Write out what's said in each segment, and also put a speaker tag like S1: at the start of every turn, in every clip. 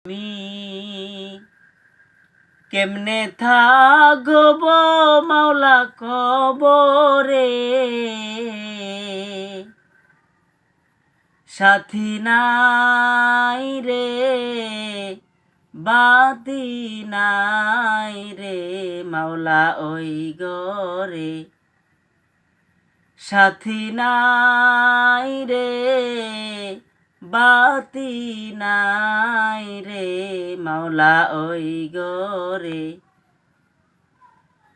S1: আমি কেমনে থাকব মাওলা কবরে, সাথী নাই রে বাতি নাই রে মাওলা ওই গরে, সাথী নাই রে বাতি নাই রে মাওলা ওই গরে।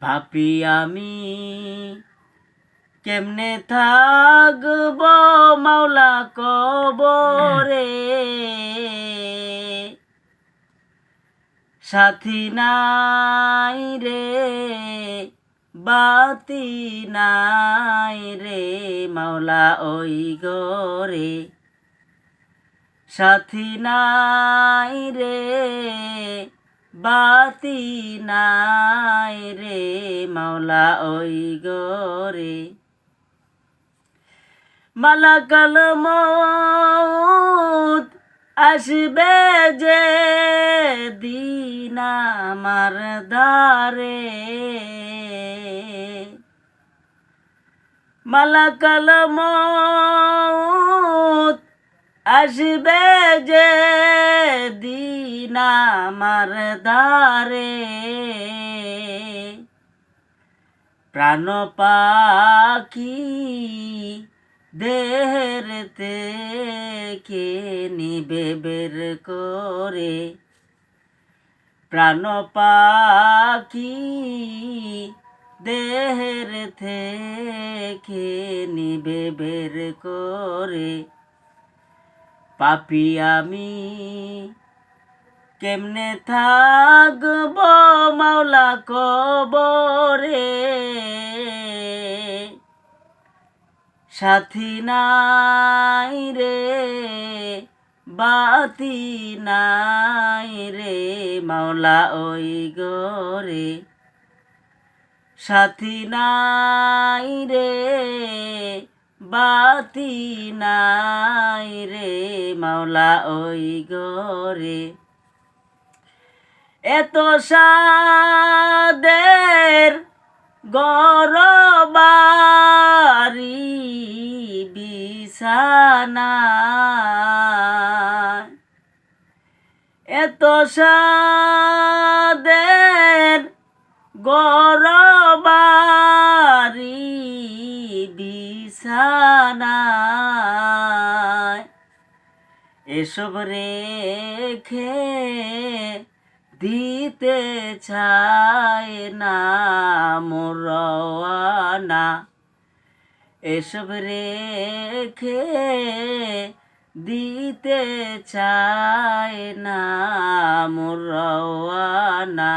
S1: পাপী আমি কেমনে থাকব মাওলা কবরে, সাথী নাই রে বাতি নাই রে মাওলা ওই গরে, সাথী নাই রে বাতি নাই রে মাওলা ওই গরে। মালাকাল মউত আসবে যে দিন আমার দ্বারে, মালাকাল মউত আসবে যে দিন আমার দ্বারে, প্রাণ পাখি দেহের থেকে নিবে বের করে, প্রাণ পাখি দেহের থেকে নিবে বের করে। পাপী আমি কেমনে থাকব মাওলা কবরে, সাথী নাই রে বাতি নাই রে মাওলা ওই গরে, সাথী নাই রে বাতি নাই রে মাওলা ওই গরে। এত সাদের গরবারি বিছানা, এত সাদের গরবারি বিছানা, এসব রেখে দিতে চায় না মোর রওয়ানা, এসব রেখে দিতে চায় না মোর রওয়ানা।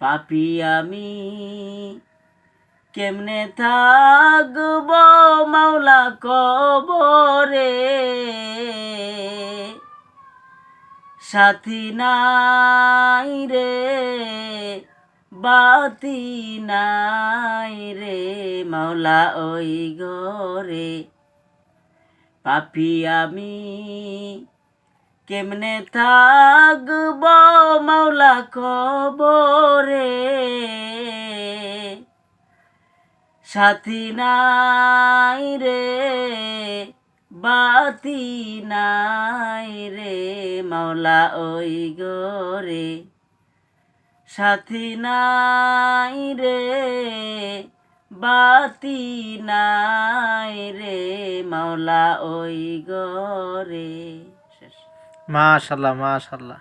S1: পাপী আমি কেমনে থাকব মাওলা কবরে, সাথী নাই রে বাতি নাই রে মাওলা ওই গরে। পাপী আমি কেমনে থাকব মাওলা কবরে, সাথী নাই রে বাতি নাই রে মাওলা ওই গরে, সাথী নাই রে বাতি নাই রে মাওলা ওই গরে।
S2: মাশাআল্লাহ মাশাআল্লাহ।